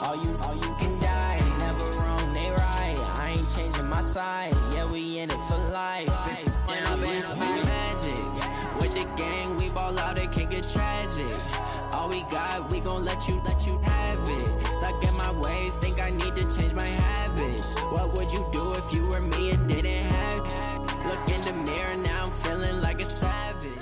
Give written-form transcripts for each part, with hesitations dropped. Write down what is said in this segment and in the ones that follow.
All you can die. Never wrong, they right. I ain't changing my side. Yeah, we in it for life. And I've been magic. With the gang, we ball out, it can get tragic. All we got, we gon' let you have it. Stuck in my ways, think I need to change my habits. What would you do if you were me and didn't have it? Look in the mirror, now I'm feeling like a savage.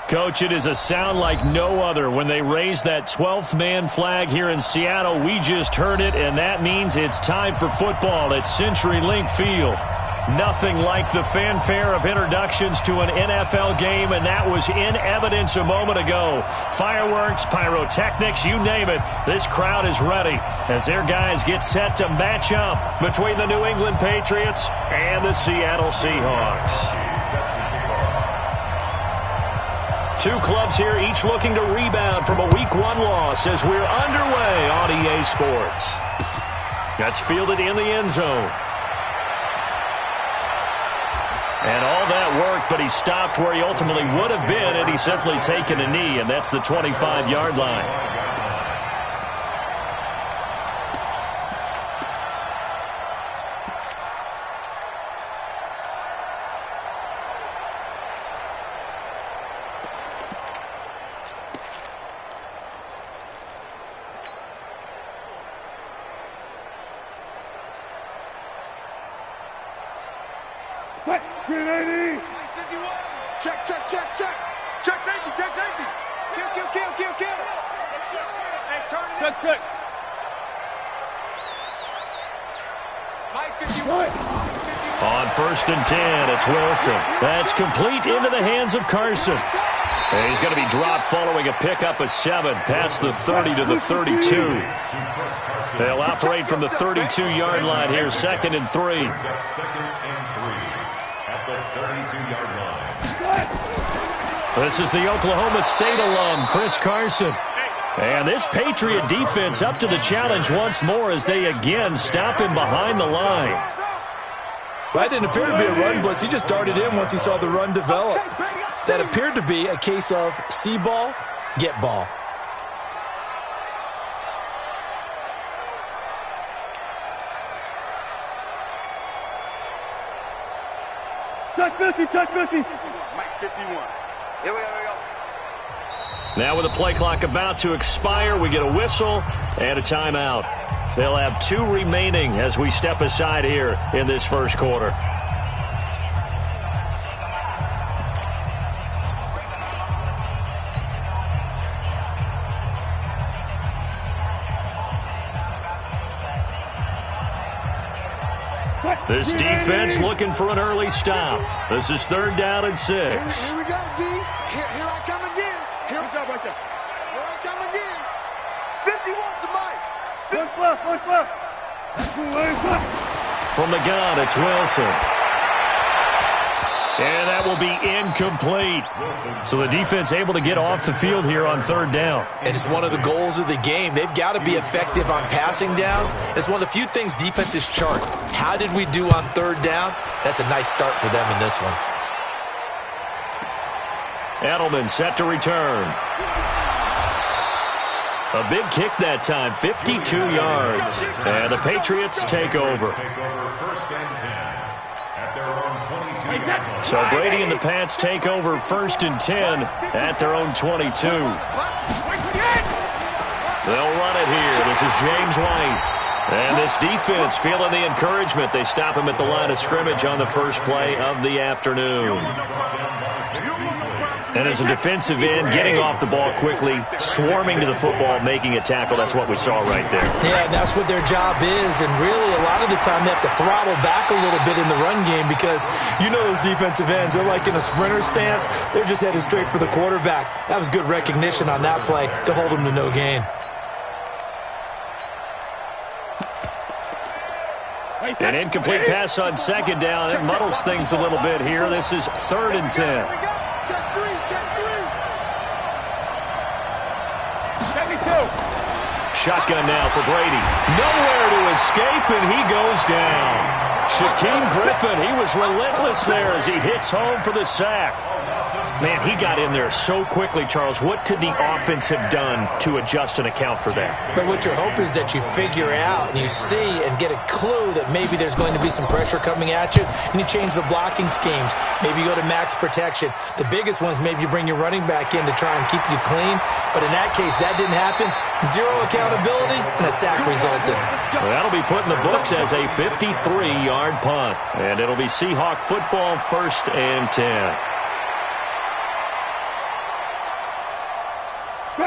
Coach, it is a sound like no other when they raise that 12th man flag here in Seattle. We just heard it, and that means it's time for football at CenturyLink Field. Nothing like the fanfare of introductions to an NFL game, and that was in evidence a moment ago. Fireworks, pyrotechnics, you name it. This crowd is ready as their guys get set to match up between the New England Patriots and the Seattle Seahawks. Two clubs here, each looking to rebound from a Week 1 loss as we're underway on EA Sports. That's fielded in the end zone. And all that worked, but he stopped where he ultimately would have been had he simply taken a knee, and that's the 25-yard line. Check. Check safety. Kill. Hey, turn it. Check. Mike 51. On 1st and 10, it's Wilson. That's complete into the hands of Carson. And he's going to be dropped following a pickup of 7 past the 30 to the 32. They'll operate from the 32-yard line here, 2nd and 3. At the 32-yard line. This is the Oklahoma State alum, Chris Carson. And this Patriot defense up to the challenge once more as they again stop him behind the line. Well, that didn't appear to be a run blitz. He just darted in once he saw the run develop. That appeared to be a case of see ball, get ball. Check 50. Mike 51. Here we go. Now with the play clock about to expire, we get a whistle and a timeout. They'll have 2 remaining as we step aside here in this first quarter. This defense looking for an early stop. This is 3rd down and 6. Here we go, D. Here I come again. Here I come again. 51 to Mike. Look left. From the gun, it's Wilson. And that will be incomplete. So the defense able to get off the field here on 3rd down. And it's one of the goals of the game. They've got to be effective on passing downs. It's one of the few things defenses chart. How did we do on 3rd down? That's a nice start for them in this one. Edelman set to return. A big kick that time, 52 yards. And the Patriots take over. 1st and 10. At their own 22-yard line. So Brady and the Pats take over 1st and 10 at their own 22. They'll run it here. This is James White. And this defense feeling the encouragement. They stop him at the line of scrimmage on the first play of the afternoon. And as a defensive end, getting off the ball quickly, swarming to the football, making a tackle. That's what we saw right there. Yeah, that's what their job is. And really, a lot of the time, they have to throttle back a little bit in the run game because you know those defensive ends, they're like in a sprinter stance. They're just headed straight for the quarterback. That was good recognition on that play to hold them to no gain. An incomplete pass on 2nd down. It muddles things a little bit here. This is 3rd and 10. Shotgun now for Brady. Nowhere to escape, and he goes down. Shaquem Griffin, he was relentless there as he hits home for the sack. Man, he got in there so quickly, Charles. What could the offense have done to adjust and account for that? But what you're hoping is that you figure out and you see and get a clue that maybe there's going to be some pressure coming at you, and you change the blocking schemes. Maybe you go to max protection. The biggest one is maybe you bring your running back in to try and keep you clean. But in that case, that didn't happen. Zero accountability, and a sack resulted. Well, that'll be put in the books as a 53-yard punt. And it'll be Seahawk football, 1st and 10.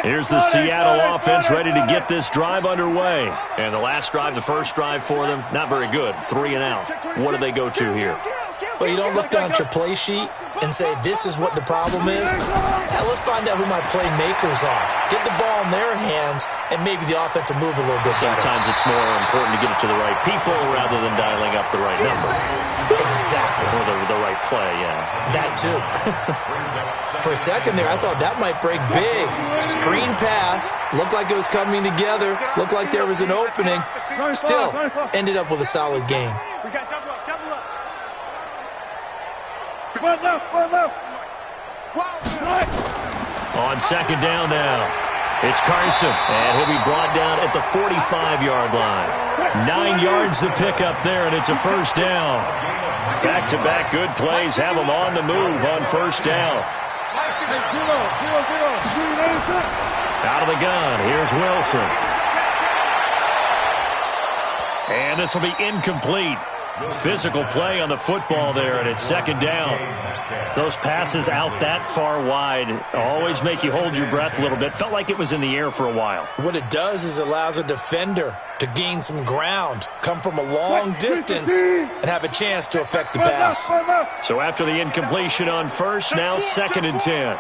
Here's the Seattle offense ready to get this drive underway. And the last drive, the first drive for them, not very good. 3 and out. What do they go to here? Well, you don't look down at your play sheet and say, this is what the problem is. Now, let's find out who my playmakers are. Get the ball in their hands, and maybe the offense will move a little bit better. Sometimes it's more important to get it to the right people rather than dialing up the right number. Exactly. Or the right play, yeah. That, too. For a second there, I thought that might break big. Screen pass. Looked like it was coming together. Looked like there was an opening. Still, ended up with a solid game. On 2nd down now, it's Carson, and he'll be brought down at the 45-yard line. 9 yards to pick up there, and it's a 1st down. Back-to-back good plays have them on the move on 1st down. Out of the gun, here's Wilson. And this will be incomplete. Physical play on the football there, and it's 2nd down. Those passes out that far wide always make you hold your breath a little bit. Felt like it was in the air for a while. What it does is allows a defender to gain some ground, come from a long distance, and have a chance to affect the pass. So after the incompletion on 1st, now 2nd and 10.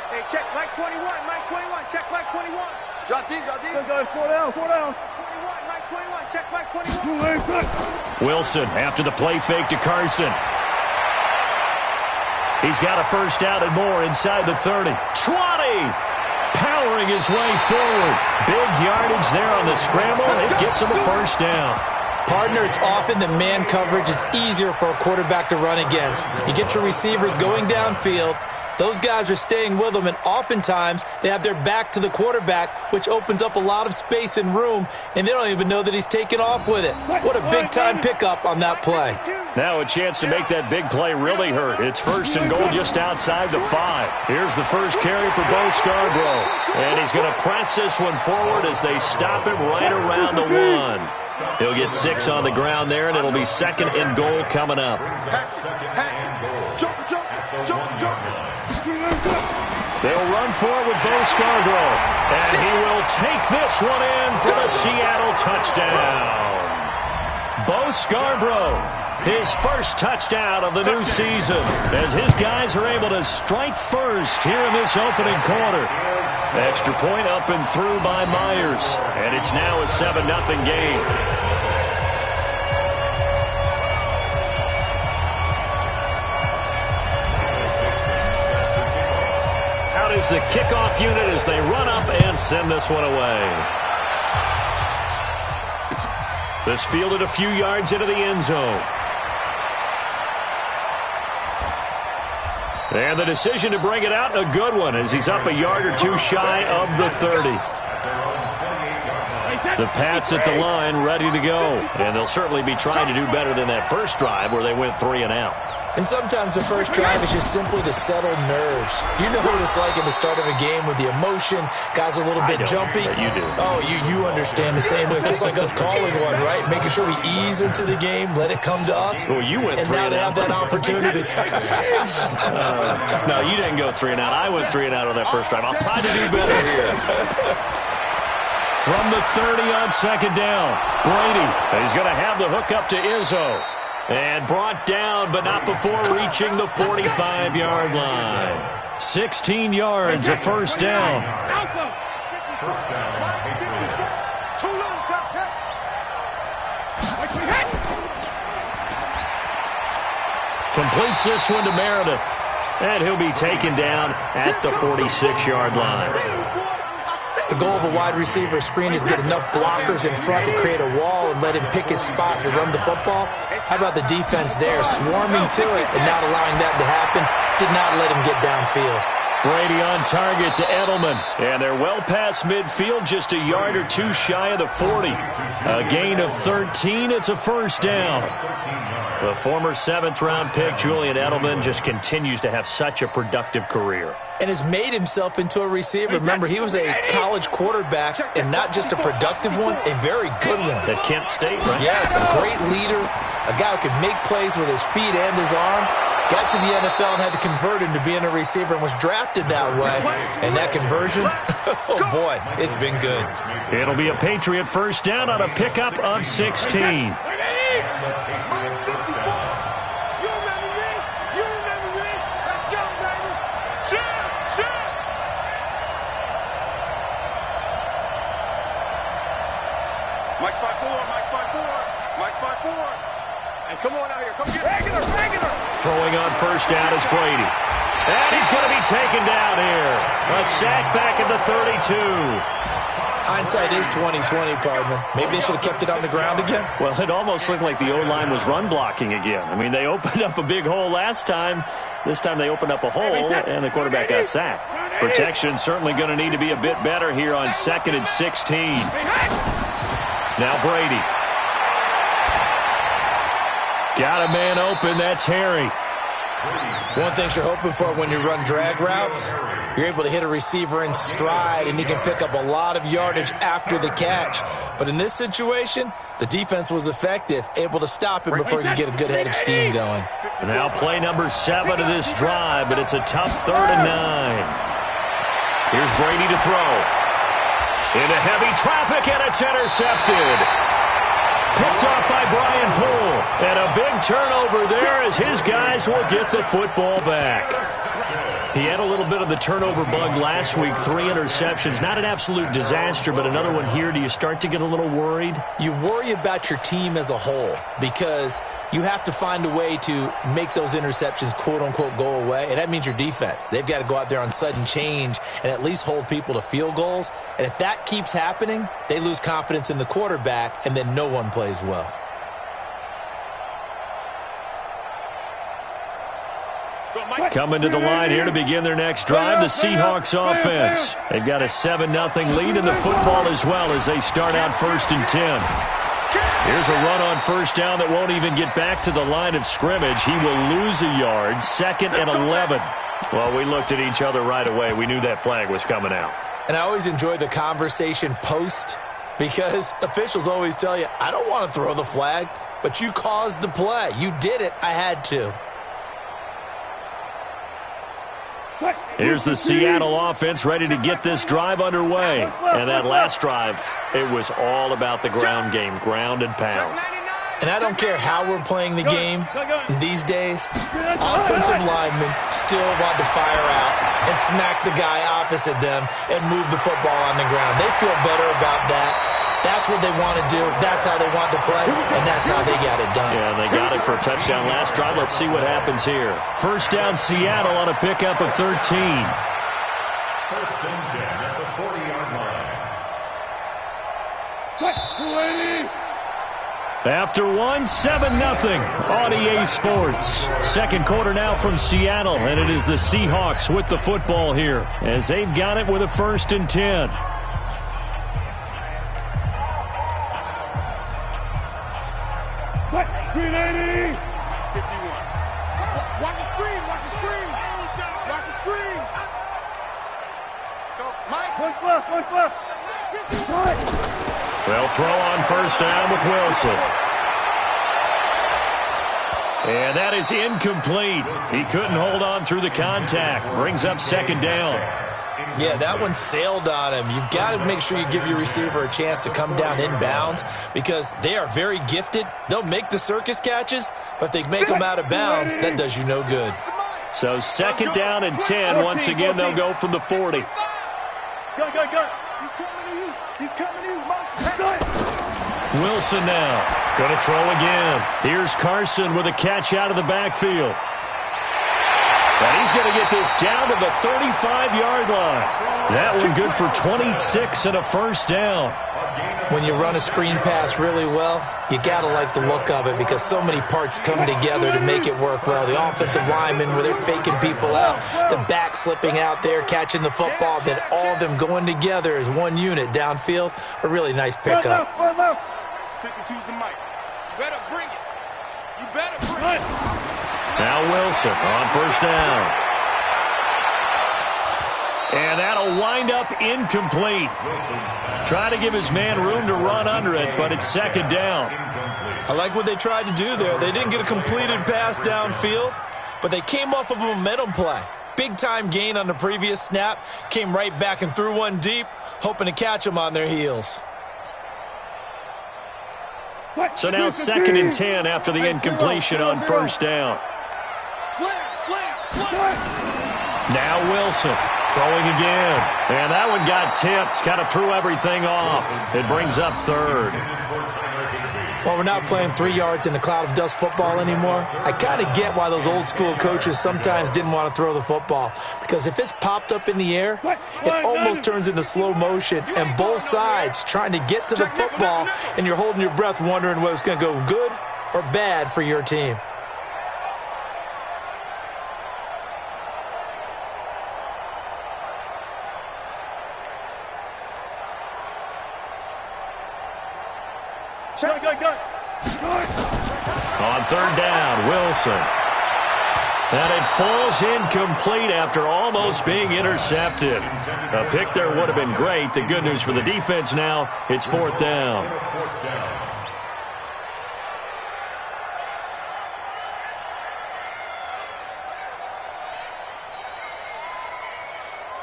Hey, check Mike 21, Mike 21, check Mike 21. Drop deep, drop deep. Go, 4 down, 4 down. 21, Mike 21, check Mike 21. Wilson after the play fake to Carson. He's got a 1st down and more inside the 30. 20! Powering his way forward. Big yardage there on the scramble. It gets him a 1st down. Partner, it's often the man coverage is easier for a quarterback to run against. You get your receivers going downfield. Those guys are staying with them, and oftentimes they have their back to the quarterback, which opens up a lot of space and room, and they don't even know that he's taken off with it. What a big-time pickup on that play. Now a chance to make that big play really hurt. It's 1st and goal just outside the 5. Here's the first carry for Bo Scarborough, and he's going to press this one forward as they stop him right around the 1. He'll get 6 on the ground there, and it'll be 2nd and goal coming up. They'll run forward with Bo Scarborough, and he will take this one in for the Seattle touchdown. Bo Scarborough, his first touchdown of the new season, as his guys are able to strike first here in this opening quarter. Extra point up and through by Myers, and it's now a 7-0 game. Out is the kickoff unit as they run up and send this one away. This fielded a few yards into the end zone. And the decision to bring it out, a good one, as he's up a yard or two shy of the 30. The Pats at the line ready to go. And they'll certainly be trying to do better than that first drive where they went 3 and out. And sometimes the first drive is just simply to settle nerves. You know what it's like at the start of a game with the emotion. Guys are a little bit jumpy. You do. Oh, you understand the same way. It's just like us calling one, right? Making sure we ease into the game, let it come to us. Well, you went and 3 now and they out. have that opportunity. No, you didn't go 3 and out. I went 3 and out on that first drive. I'll try to do better here. From the 30 on 2nd down, Brady. He's going to have the hook up to Izzo. And brought down, but not before reaching the 45-yard line. 16 yards, a 1st down. First down, Patriots. Completes this one to Meredith. And he'll be taken down at the 46-yard line. The goal of a wide receiver screen is get enough blockers in front to create a wall and let him pick his spot to run the football. How about the defense there, swarming to it and not allowing that to happen? Did not let him get downfield. Brady on target to Edelman. And they're well past midfield, just a yard or two shy of the 40. A gain of 13. It's a first down. The former 7th-round pick, Julian Edelman, just continues to have such a productive career. And has made himself into a receiver. Remember, he was a college quarterback, and not just a productive one, a very good one. At Kent State, right? Yes, a great leader, a guy who could make plays with his feet and his arm. Got to the NFL and had to convert him to being a receiver and was drafted that way. And that conversion, oh boy, it's been good. It'll be a Patriot first down on a pickup of 16. Come on out here. Come get regular. Throwing on first down is Brady. And he's going to be taken down here. A sack back at the 32. Hindsight is 20/20, partner. Maybe they should have kept it on the ground again. Well, it almost looked like the O-line was run blocking again. I mean, they opened up a big hole last time. This time they opened up a hole, and the quarterback got sacked. Protection certainly going to need to be a bit better here on 2nd and 16. Now Brady. Got a man open. That's Harry. One thing you're hoping for when you run drag routes, you're able to hit a receiver in stride, and he can pick up a lot of yardage after the catch. But in this situation, the defense was effective, able to stop him before he could get a good head of steam going. Now play number 7 of this drive, but it's a tough 3rd and 9. Here's Brady to throw. Into heavy traffic, and it's intercepted. Picked off by Brian Poole. And a big turnover there as his guys will get the football back. He had a little bit of the turnover bug last week, 3 interceptions. Not an absolute disaster, but another one here. Do you start to get a little worried? You worry about your team as a whole because you have to find a way to make those interceptions, quote-unquote, go away, and that means your defense. They've got to go out there on sudden change and at least hold people to field goals. And if that keeps happening, they lose confidence in the quarterback, and then no one plays well. Coming to the line here to begin their next drive, the Seahawks offense. They've got a 7-0 lead in the football as well as they start out 1st and 10. Here's a run on first down that won't even get back to the line of scrimmage. He will lose a yard, 2nd and 11. Well, we looked at each other right away. We knew that flag was coming out. And I always enjoy the conversation post because officials always tell you, I don't want to throw the flag, but you caused the play. You did it. I had to. Here's the Seattle offense ready to get this drive underway. And that last drive, it was all about the ground game, ground and pound. And I don't care how we're playing the game these days, offensive linemen still want to fire out and smack the guy opposite them and move the football on the ground. They feel better about that. That's what they want to do. That's how they want to play, and that's how they got it done. Yeah, they got it for a touchdown last drive. Let's see what happens here. First down, Seattle on a pickup of 13. 1st and 10 at the 40-yard line. After one, 7-0 on EA Sports. Second quarter now from Seattle, and it is the Seahawks with the football here as they've got it with a 1st and 10. Green 80. 51. Watch the screen. Watch the screen. Watch the screen. Go, Mike. One flip. They'll throw on first down with Wilson. And that is incomplete. He couldn't hold on through the contact. Brings up 2nd down. Yeah, that one sailed on him. You've got to make sure you give your receiver a chance to come down inbounds because they are very gifted. They'll make the circus catches, but if they make them out of bounds, that does you no good. So 2nd down and 10. Once again, they'll go from the 40. Go. He's coming to you. He's coming to you. Wilson now. Going to throw again. Here's Carson with a catch out of the backfield. And he's going to get this down to the 35-yard line. That one good for 26 and a first down. When you run a screen pass really well, you got to like the look of it because so many parts come together to make it work well. The offensive linemen, where they're faking people out, the back slipping out there, catching the football, then all of them going together as one unit downfield. A really nice pickup. Now Wilson on first down. And that'll wind up incomplete. Try to give his man room to run under it, but it's second down. I like what they tried to do there. They didn't get a completed pass downfield, but they came off of a momentum play. Big-time gain on the previous snap. Came right back and threw one deep, hoping to catch them on their heels. So now second and 10 after the incompletion on first down. Now Wilson throwing again. And that one got tipped. Kind of threw everything off. It brings up third. Well, we're not playing 3 yards in a cloud of dust football anymore. I kind of get why those old school coaches sometimes didn't want to throw the football. Because if it's popped up in the air, it almost turns into slow motion. And both sides trying to get to the football, and you're holding your breath wondering whether it's going to go good or bad for your team. On third down, Wilson. And it falls incomplete after almost being intercepted. A pick there would have been great. The good news for the defense now, it's fourth down.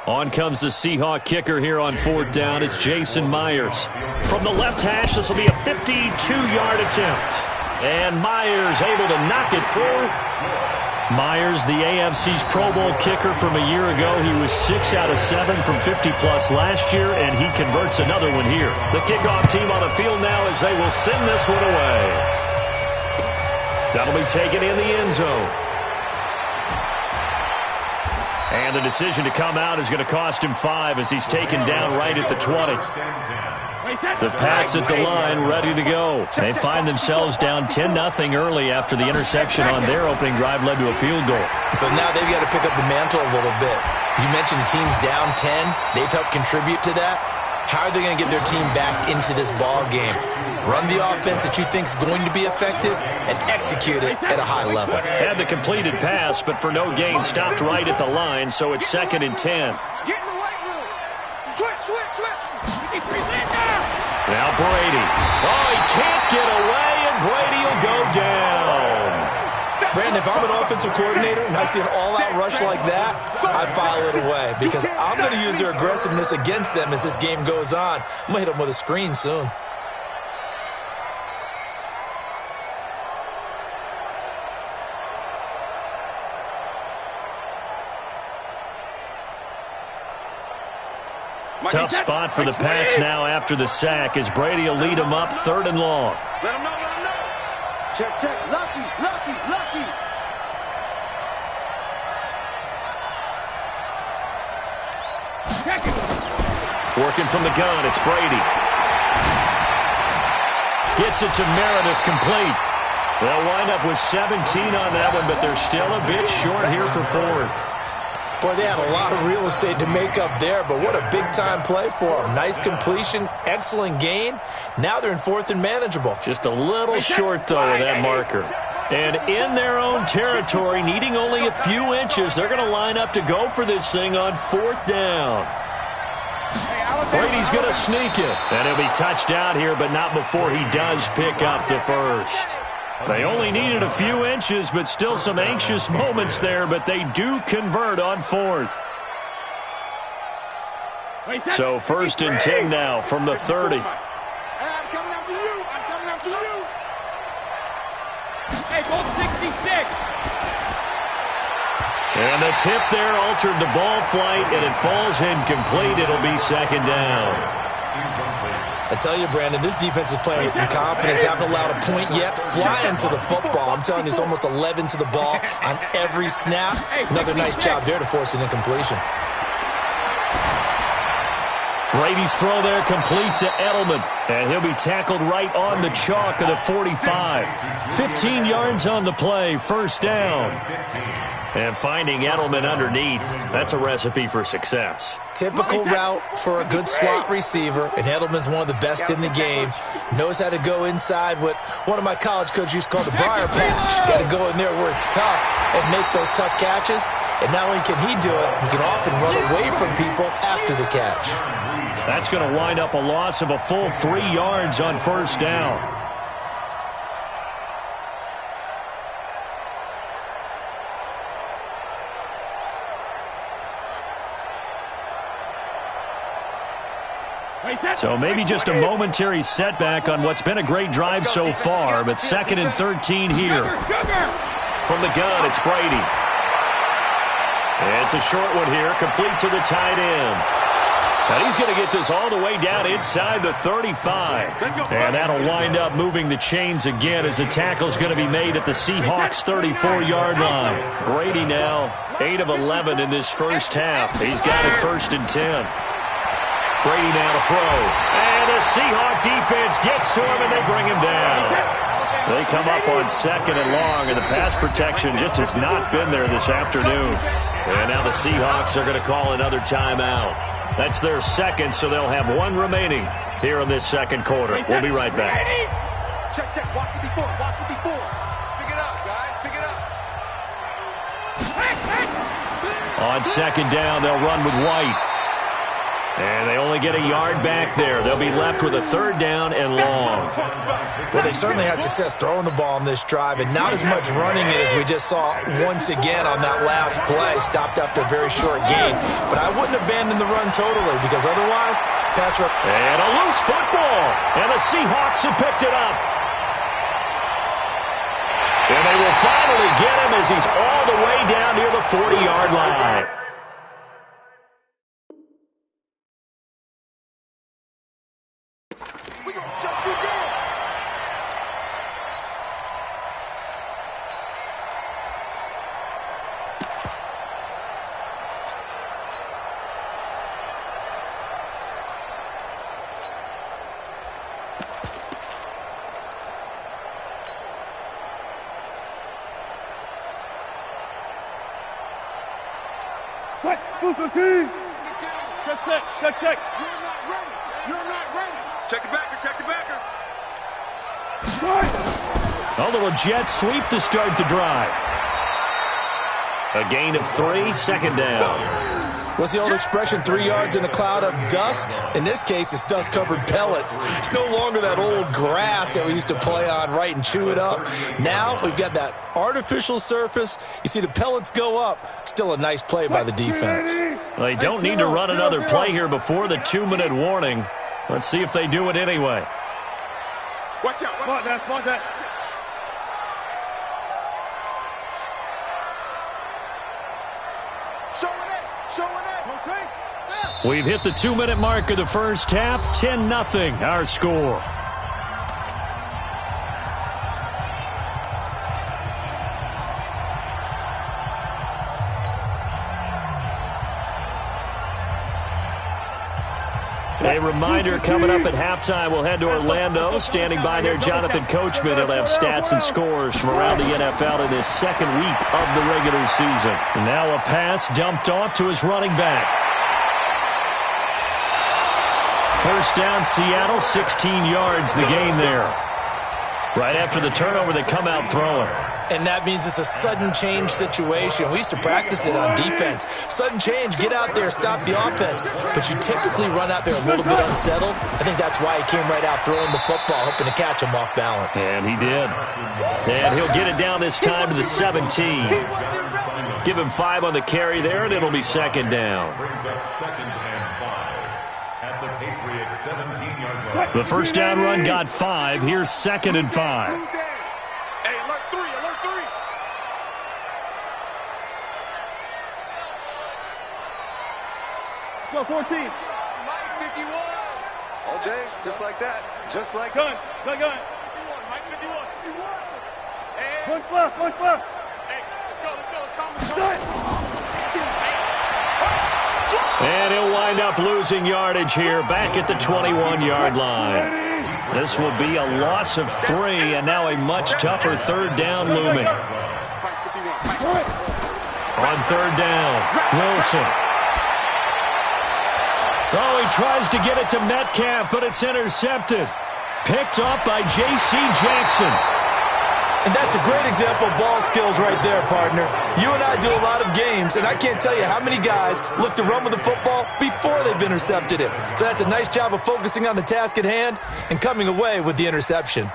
On comes the Seahawk kicker here on fourth down. It's Jason Myers. From the left hash, this will be a 52-yard attempt. And Myers able to knock it through. Myers, the AFC's Pro Bowl kicker from a year ago. He was 6 out of 7 from 50-plus last year, and he converts another one here. The kickoff team on the field now as they will send this one away. That'll be taken in the end zone. And the decision to come out is going to cost him 5 as he's taken down right at the 20. The Pats at the line ready to go. They find themselves down 10-0 early after the interception on their opening drive led to a field goal. So now they've got to pick up the mantle a little bit. You mentioned the team's down 10. They've helped contribute to that. How are they going to get their team back into this ball game? Run the offense that you think is going to be effective and execute it at a high level. Had the completed pass, but for no gain, stopped right at the line, so it's second and 10. Get in the weight room. Switch. Now Brady. Oh, he can't get away, and Brady will go down. Brandon, if I'm an offensive coordinator and I see an all-out rush like that, I file it away because I'm going to use their aggressiveness against them as this game goes on. I'm going to hit them with a screen soon. Tough spot for the Pats now after the sack as Brady will lead them up 3rd and long. Let him know. Check. Lucky. Working from the gun, it's Brady. Gets it to Meredith, complete. They'll wind up with 17 on that one, but they're still a bit short here for 4th. Boy, they had a lot of real estate to make up there, but what a big-time play for them. Nice completion, excellent gain. Now they're in 4th and manageable. Just a little short, though, with that marker. And in their own territory, needing only a few inches, they're going to line up to go for this thing on 4th down. Brady's going to sneak it. And he'll be touched out here, but not before he does pick up the first. They only needed a few inches, but still some anxious moments there, but they do convert on 4th. So 1st and 10 now from the 30. I'm coming after you. Hey, ball 66. And the tip there altered the ball flight, and it falls incomplete. It'll be 2nd down. I tell you, Brandon, this defense is playing with some confidence. Haven't allowed a point yet. Flying to the football. I'm telling you, it's almost 11 to the ball on every snap. Another nice job there to force an incompletion. Brady's throw there complete to Edelman, and he'll be tackled right on the chalk of the 45. 15 yards on the play, first down. And finding Edelman underneath, that's a recipe for success. Typical route for a good slot receiver, and Edelman's one of the best in the game. Knows how to go inside what one of my college coaches used to call the briar patch. Got to go in there where it's tough and make those tough catches. And not only can he do it, he can often run away from people after the catch. That's going to wind up a loss of a full 3 yards on first down. So maybe just a momentary setback on what's been a great drive so far, but 2nd and 13 here. From the gun, it's Brady. It's a short one here, complete to the tight end. And he's going to get this all the way down inside the 35. And that'll wind up moving the chains again as the tackle's going to be made at the Seahawks' 34-yard line. Brady now 8 of 11 in this first half. He's got it 1st and 10. Brady now to throw. And the Seahawk defense gets to him, and they bring him down. They come up on 2nd and long, and the pass protection just has not been there this afternoon. And now the Seahawks are going to call another timeout. That's their 2nd, so they'll have 1 remaining here in this 2nd quarter. We'll be right back. Check. Watch the before. Pick it up, guys. Pick it up. On 2nd down, they'll run with White. And they only get a yard back there. They'll be left with a 3rd down and long. Well, they certainly had success throwing the ball on this drive, and not as much running it as we just saw once again on that last play. Stopped after a very short gain. But I wouldn't abandon the run totally, because otherwise, pass rush. And a loose football. And the Seahawks have picked it up. And they will finally get him as he's all the way down near the 40-yard line. Check. You're not ready. Check the backer. A little jet sweep to start the drive. A gain of 3, 2nd down. What's the old expression, 3 yards in a cloud of dust? In this case, it's dust-covered pellets. It's no longer that old grass that we used to play on, right, and chew it up. Now we've got that artificial surface. You see the pellets go up. Still a nice play by the defense. They don't need to run another play here before the 2-minute warning. Let's see if they do it anyway. Watch out. Watch that. We've hit the 2-minute mark of the first half. 10-0, our score. A reminder, coming up at halftime, we'll head to Orlando. Standing by there, Jonathan Coachman. He'll have stats and scores from around the NFL in this 2nd week of the regular season. Now a pass dumped off to his running back. First down, Seattle, 16 yards, the gain there. Right after the turnover, they come out throwing. And that means it's a sudden change situation. We used to practice it on defense. Sudden change, get out there, stop the offense. But you typically run out there a little bit unsettled. I think that's why he came right out throwing the football, hoping to catch him off balance. And he did. And he'll get it down this time to the 17. Give him 5 on the carry there, and it'll be 2nd down. Brings up 2nd and 5 at the Patriots 17-yard line. The first down run got 5. Here's 2nd and 5. Hey, alert 3. 14. Mike 51. All day, just like that. Just like gun. 51, Mike 51. Push left. Hey, let's go. And he'll wind up losing yardage here back at the 21-yard line. This will be a loss of 3, and now a much tougher third down looming. On third down, Wilson. Oh, he tries to get it to Metcalf, but it's intercepted. Picked off by J.C. Jackson. And that's a great example of ball skills right there, partner. You and I do a lot of games, and I can't tell you how many guys look to run with the football before they've intercepted it. So that's a nice job of focusing on the task at hand and coming away with the interception.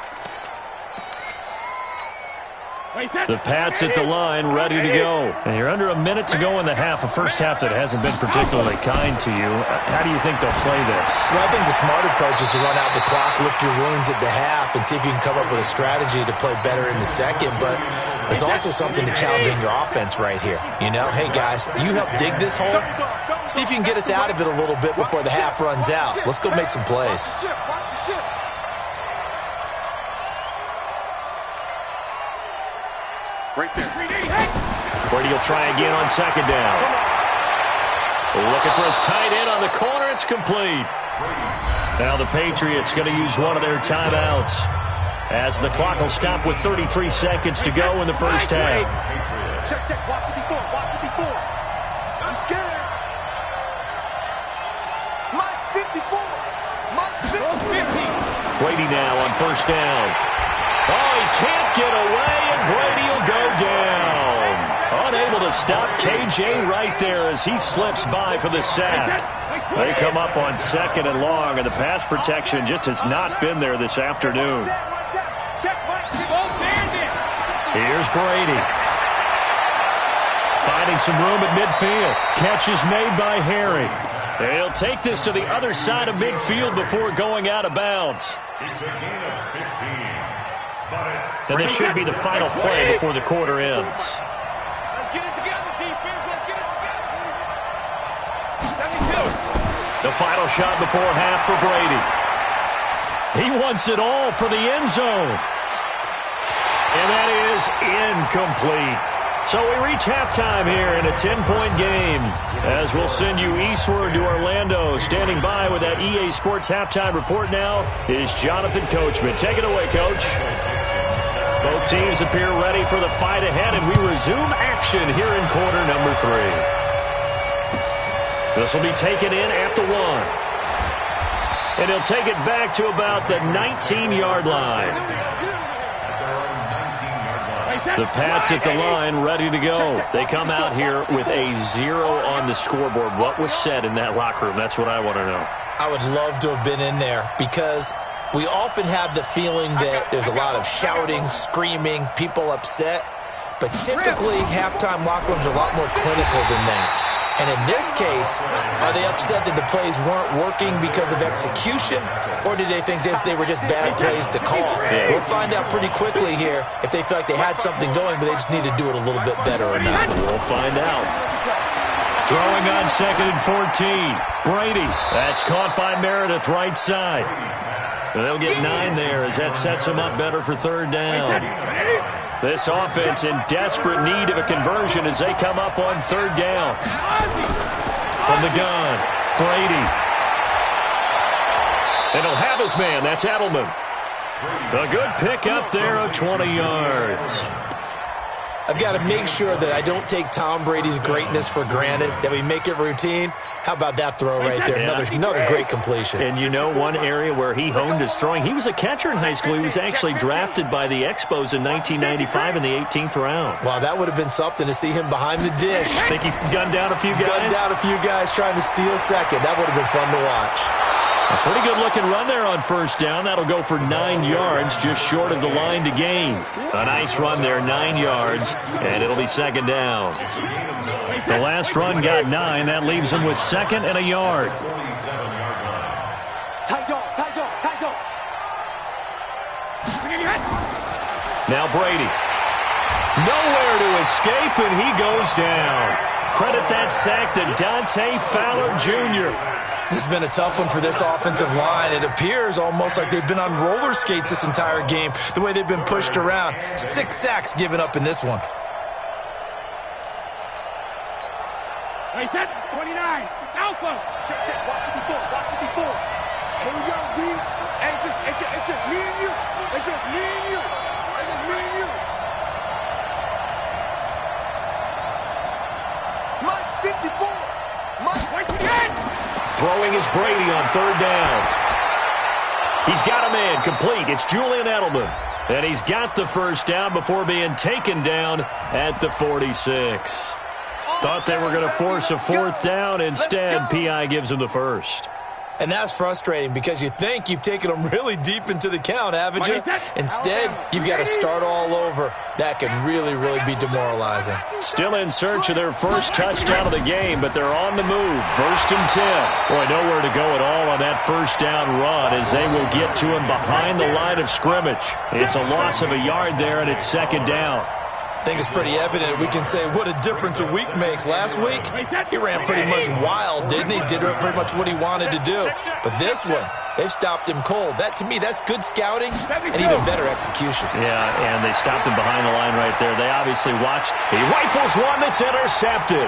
The Pats at the line, ready to go. And you're under a minute to go in the half, a first half that hasn't been particularly kind to you. How do you think they'll play this? Well, I think the smart approach is to run out the clock, lick your wounds at the half, and see if you can come up with a strategy to play better in the second. But there's also something to challenging your offense right here. You know, hey, guys, you help dig this hole. See if you can get us out of it a little bit before the half runs out. Let's go make some plays. right there. Brady will try again on second down. Looking for his tight end on the corner. It's complete. Now the Patriots going to use one of their timeouts as the clock will stop with 33 seconds to go in the first half. Check. Watch 54. I'm scared. Mike's 54. Mike's 50. Brady now on first down. Oh, he can't get away, and Brady will go down. Unable to stop KJ right there as he slips by for the sack. They come up on second and long, and the pass protection just has not been there this afternoon. Here's Brady. Finding some room at midfield. Catch is made by Harry. He'll take this to the other side of midfield before going out of bounds. It's a gain of 15. And this should be the final play before the quarter ends. Let's get it together, defense. Let's get it together. 72. The final shot before half for Brady. He wants it all for the end zone. And that is incomplete. So we reach halftime here in a 10-point game. As we'll send you eastward to Orlando. Standing by with that EA Sports halftime report now is Jonathan Coachman. Take it away, Coach. Both teams appear ready for the fight ahead, and we resume action here in quarter number 3. This will be taken in at the 1. And he'll take it back to about the 19-yard line. The Pats at the line, ready to go. They come out here with a 0 on the scoreboard. What was said in that locker room? That's what I want to know. I would love to have been in there because we often have the feeling that there's a lot of shouting, screaming, people upset. But typically, halftime locker rooms are a lot more clinical than that. And in this case, are they upset that the plays weren't working because of execution, or did they think they were just bad plays to call? We'll find out pretty quickly here if they feel like they had something going, but they just need to do it a little bit better or not. We'll find out. Throwing on second and 14. Brady. That's caught by Meredith, right side. They'll get 9 there as that sets them up better for third down. This offense in desperate need of a conversion as they come up on third down. From the gun, Brady. And he'll have his man. That's Edelman. A good pick up there of 20 yards. I've got to make sure that I don't take Tom Brady's greatness for granted, that we make it routine. How about that throw right there? Another great completion. And you know one area where he honed his throwing? He was a catcher in high school. He was actually drafted by the Expos in 1995 in the 18th round. Wow, that would have been something to see him behind the dish. Think he gunned down a few guys? Gunned down a few guys trying to steal second. That would have been fun to watch. A pretty good-looking run there on first down. That'll go for 9 yards, just short of the line to gain. A nice run there, 9 yards, and it'll be second down. The last run got 9. That leaves them with second and a yard. Tight dog. Now Brady. Nowhere to escape, and he goes down. Credit that sack to Dante Fowler Jr. This has been a tough one for this offensive line. It appears almost like they've been on roller skates this entire game, the way they've been pushed around. 6 sacks given up in this one. Hey, 29, Alpha. Check, watch 54, watch 54. Here we go, G. Hey, it's just me and you. It's just me and you. It's just me and you. Mike 54. Mike. Wait for the end. Throwing is Brady on 3rd down. He's got a man complete. It's Julian Edelman. And he's got the 1st down before being taken down at the 46. Thought they were going to force a 4th down. Instead, P.I. gives him the 1st. And that's frustrating because you think you've taken them really deep into the count, haven't you? Instead, you've got to start all over. That can really, really be demoralizing. Still in search of their first touchdown of the game, but they're on the move. 1st and 10. Boy, nowhere to go at all on that 1st down run as they will get to him behind the line of scrimmage. It's a loss of a yard there, and it's 2nd down. I think it's pretty evident. We can say what a difference a week makes. Last week, he ran pretty much wild, didn't he? Did pretty much what he wanted to do. But this one, they've stopped him cold. That, to me, that's good scouting and even better execution. Yeah, and they stopped him behind the line right there. They obviously watched. He rifles one that's intercepted.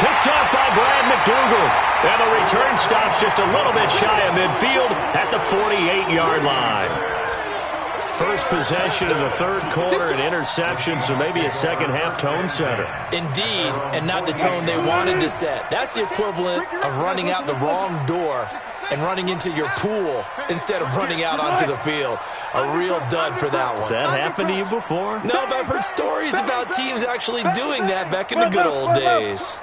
Picked off by Brad McDougal. And the return stops just a little bit shy of midfield at the 48-yard line. First possession in the 3rd quarter, an interception, so maybe a second-half tone setter. Indeed, and not the tone they wanted to set. That's the equivalent of running out the wrong door and running into your pool instead of running out onto the field. A real dud for that one. Has that happened to you before? No, but I've heard stories about teams actually doing that back in the good old days.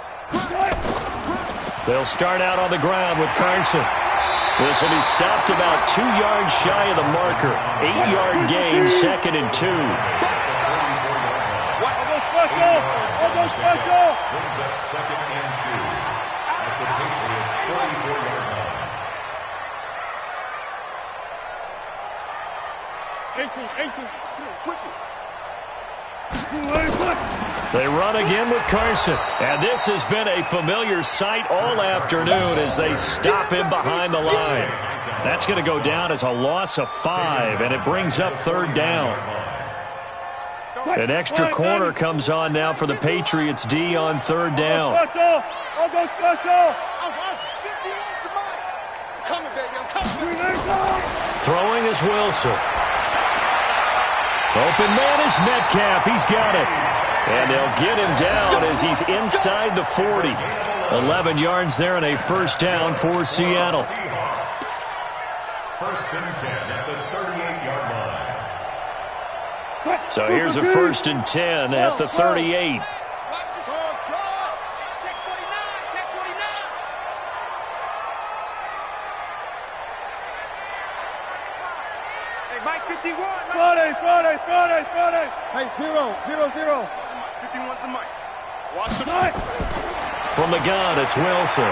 They'll start out on the ground with Carson. This will be stopped about 2 yards shy of the marker. 8-yard gain, 2nd and 2. Almost special. Brings up 2nd and 2 at the Patriots' 34-yard line. Ankle. Switch it. They run again with Carson. And this has been a familiar sight all afternoon as they stop him behind the line. That's going to go down as a loss of 5, and it brings up 3rd down. An extra corner comes on now for the Patriots D on 3rd down. I'll go special. Coming, baby, I'm coming. Throwing is Wilson. Open man is Metcalf. He's got it. And they'll get him down as he's inside the 40. 11 yards there and a 1st down for Seattle. 1st and 10 at the 38-yard line. So here's a 1st and 10 at the 38. Mike 51. Friday. Hey, 0. 51's the mic. Watch the mic. From the gun, it's Wilson.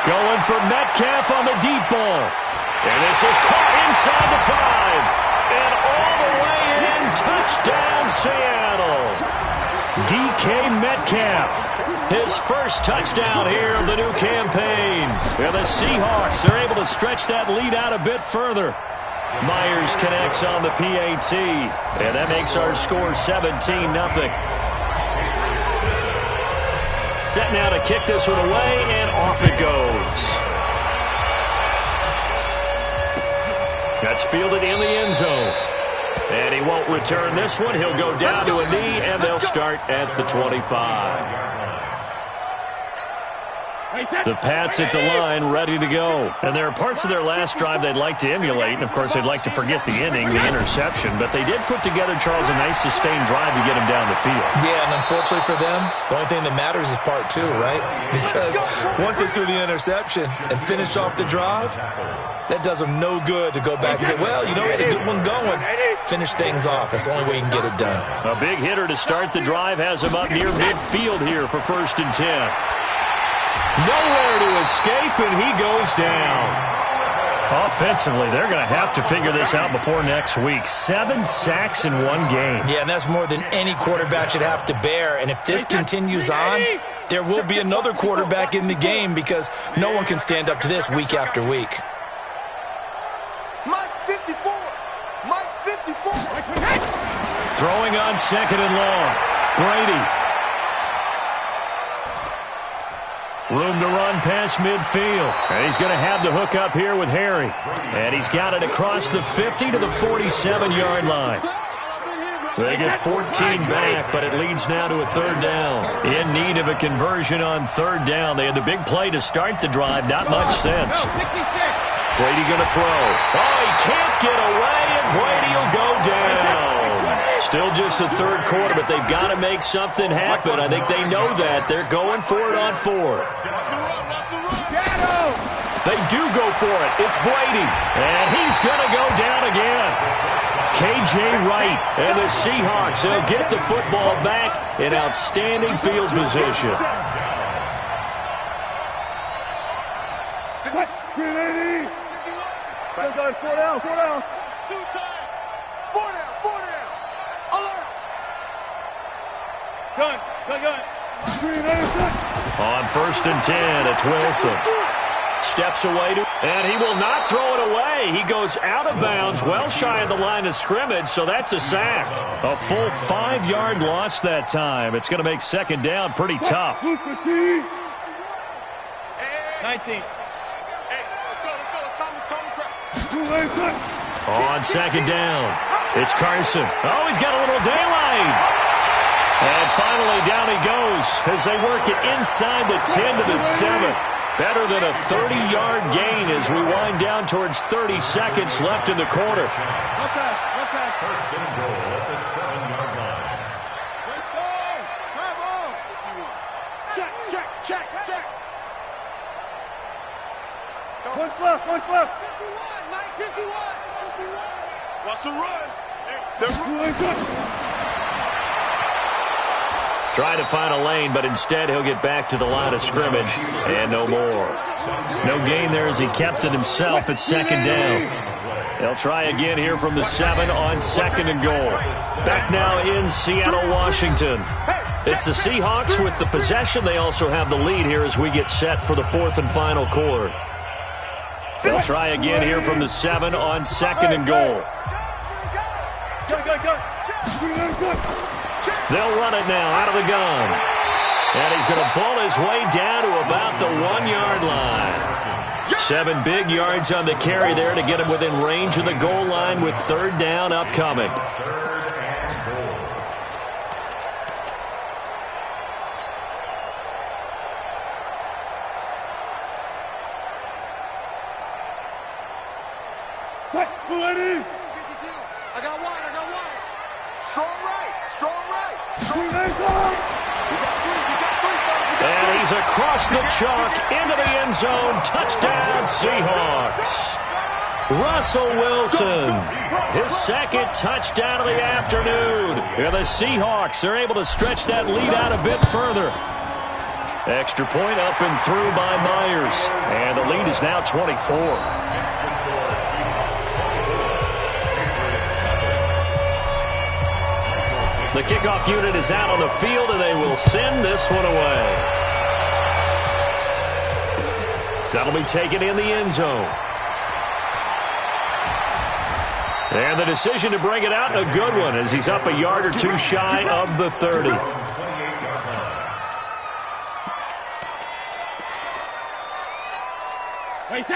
Going for Metcalf on the deep ball. And this is caught inside the 5. And all the way in, touchdown Seattle. DK Metcalf, his first touchdown here of the new campaign. And the Seahawks are able to stretch that lead out a bit further. Myers connects on the PAT, and that makes our score 17-0. Set now to kick this one away, and off it goes. That's fielded in the end zone. And he won't return this one. He'll go down to a knee, and they'll start at the 25. The Pats at the line, ready to go. And there are parts of their last drive they'd like to emulate. And, of course, they'd like to forget the inning, the interception. But they did put together, Charles, a nice sustained drive to get him down the field. Yeah, and unfortunately for them, the only thing that matters is part 2, right? Because once they threw the interception and finished off the drive, that does them no good to go back and say, well, you know, we had a good one going. Finish things off. That's the only way you can get it done. A big hitter to start the drive has him up near midfield here for 1st and 10. Nowhere to escape, and he goes down. Offensively, they're going to have to figure this out before next week. 7 sacks in one game. Yeah, and that's more than any quarterback should have to bear. And if this continues on, there will be another quarterback in the game because no one can stand up to this week after week. Mike's 54. Mike's 54. Throwing on second and long. Brady. Room to run past midfield. And he's going to have the hook up here with Harry. And he's got it across the 50 to the 47-yard line. They get 14 back, but it leads now to a third down. In need of a conversion on third down. They had the big play to start the drive. Not much sense. Brady going to throw. Oh, he can't get away, and Brady will go down. Still just the third quarter, but they've got to make something happen. I think they know that. They're going for it on fourth. They do go for it. It's Brady, and he's going to go down again. K.J. Wright and the Seahawks will get the football back in outstanding field position. Four down. 2 times. 4 down. Alert. Gun. On 1st and 10, it's Wilson. Steps away, and he will not throw it away. He goes out of bounds, well shy of the line of scrimmage, so that's a sack. A full 5-yard loss that time. It's going to make second down pretty tough. 19. On second down, it's Carson. Oh, he's got a little daylight. And finally, down he goes as they work it inside the 10 to the 7. Better than a 30-yard gain as we wind down towards 30 seconds left in the quarter. First and goal at the 7-yard line. Check. One left. 51, Mike, 51. What's the run? Trying to find a lane, but instead he'll get back to the line of scrimmage and no more. No gain there as he kept it himself at second down. They'll try again here from the 7 on second and goal. Back now in Seattle, Washington. It's the Seahawks with the possession. They also have the lead here as we get set for the 4th and final quarter. They'll try again here from the 7 on second and goal. They'll run it now out of the gun. And he's going to pull his way down to about the 1-yard line. 7 big yards on the carry there to get him within range of the goal line with third down upcoming. I got one. Strong right. And he's across the chalk into the end zone. Touchdown, Seahawks. Russell Wilson, his second touchdown of the afternoon. And the Seahawks are able to stretch that lead out a bit further. Extra point up and through by Myers. And the lead is now 24. The kickoff unit is out on the field, and they will send this one away. That'll be taken in the end zone. And the decision to bring it out, a good one, as he's up a yard or two shy of the 30.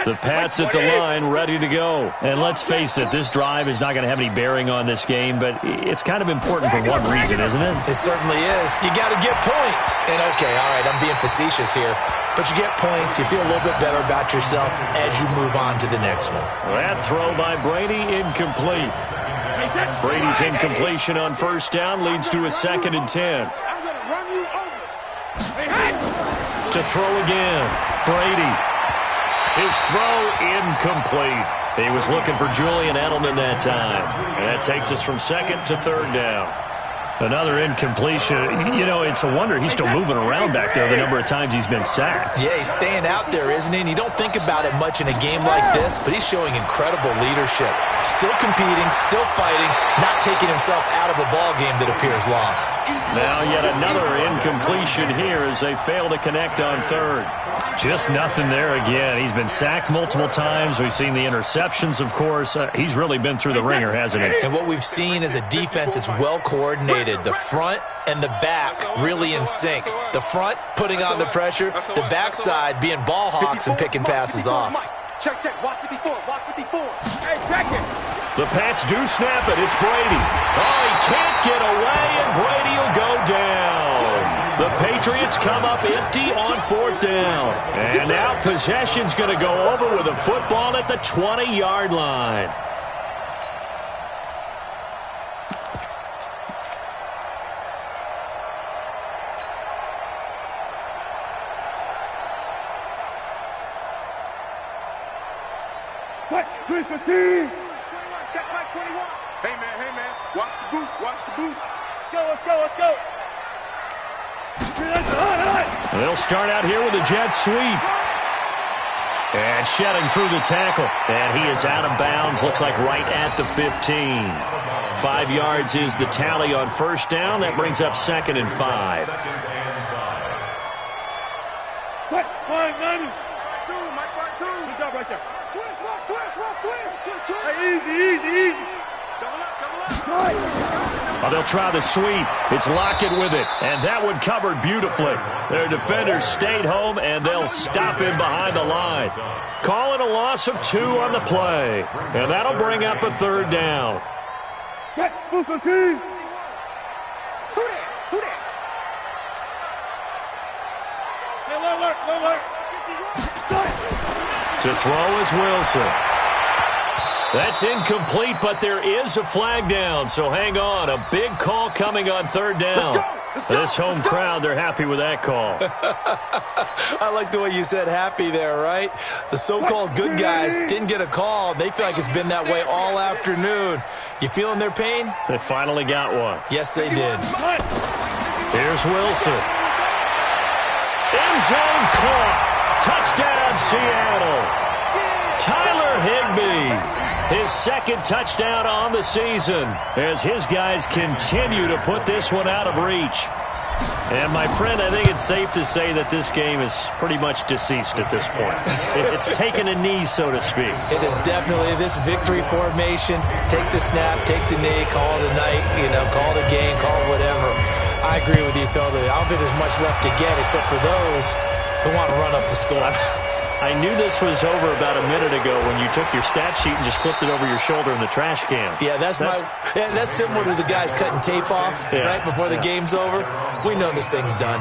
The Pats at the line, ready to go. And let's face it, this drive is not going to have any bearing on this game, but it's kind of important for one reason, isn't it? It certainly is. You got to get points. And, okay, all right, I'm being facetious here. But you get points, you feel a little bit better about yourself as you move on to the next one. That throw by Brady, incomplete. Brady's incompletion on first down leads to a 2nd and 10. I'm going to run you over. To throw again, Brady. His throw incomplete. He was looking for Julian Edelman that time. And that takes us from 2nd to 3rd down. Another incompletion. You know, it's a wonder he's still moving around back there the number of times he's been sacked. Yeah, he's staying out there, isn't he? And you don't think about it much in a game like this, but he's showing incredible leadership. Still competing, still fighting, not taking himself out of a ball game that appears lost. Now yet another incompletion here as they fail to connect on third. Just nothing there again. He's been sacked multiple times. We've seen the interceptions, of course. He's really been through the ringer, hasn't he? And what we've seen is a defense that's well coordinated. The front and the back really in sync. The front putting on the pressure, the backside being ball hawks and picking passes off. Check. Watch 54. Hey, check it. The Pats do snap it. It's Brady. Oh, he can't get away, and Brady will go down. The Patriots come up empty on fourth down. And now possession's going to go over with a football at the 20-yard line. Check my 21. Hey, man. Watch the boot. Let's go. They'll start out here with a jet sweep. And shedding through the tackle. And he is out of bounds. Looks like right at the 15. 5 yards is the tally on first down. That brings up 2nd and 5. Good job right there. Twist. Hey, easy. Double up. Oh, they'll try the sweep. It's Lockett with it. And that one covered beautifully. Their defenders stayed home, and they'll stop him behind the line. Call it a loss of 2 on the play. And that'll bring up a 3rd down. Who that? Hey, alert. To throw is Wilson. That's incomplete, but there is a flag down, so hang on. A big call coming on 3rd down. This home crowd, they're happy with that call. I like the way you said happy there, right? The so-called good guys didn't get a call. They feel like it's been that way all afternoon. You feeling their pain? They finally got one. Yes, they did. Here's Wilson. End zone caught. Touchdown, Seattle. Tyler Higbee. His 2nd touchdown on the season as his guys continue to put this one out of reach. And, my friend, I think it's safe to say that this game is pretty much deceased at this point. It's taken a knee, so to speak. It is definitely this victory formation. Take the snap, take the knee, call it a night, call it a game, call it whatever. I agree with you totally. I don't think there's much left to get except for those who want to run up the score. I knew this was over about a minute ago when you took your stat sheet and just flipped it over your shoulder in the trash can. Yeah, that's similar to the guys cutting tape off right before the game's over. We know this thing's done.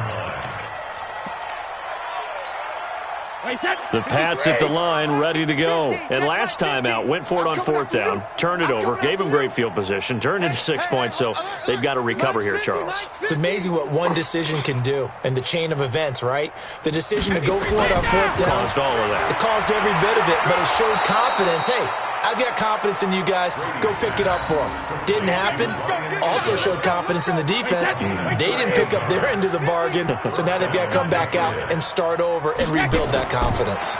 The Pats at the line, ready to go. And last time out, went for it on 4th down, turned it over, gave them great field position, turned into 6 points, so they've got to recover here, Charles. It's amazing what one decision can do in the chain of events, right? The decision to go for it on 4th down. Caused all of that. It caused every bit of it, but it showed confidence. Hey, I've got confidence in you guys. Go pick it up for them. Didn't happen. Also showed confidence in the defense. They didn't pick up their end of the bargain, so now they've got to come back out and start over and rebuild that confidence.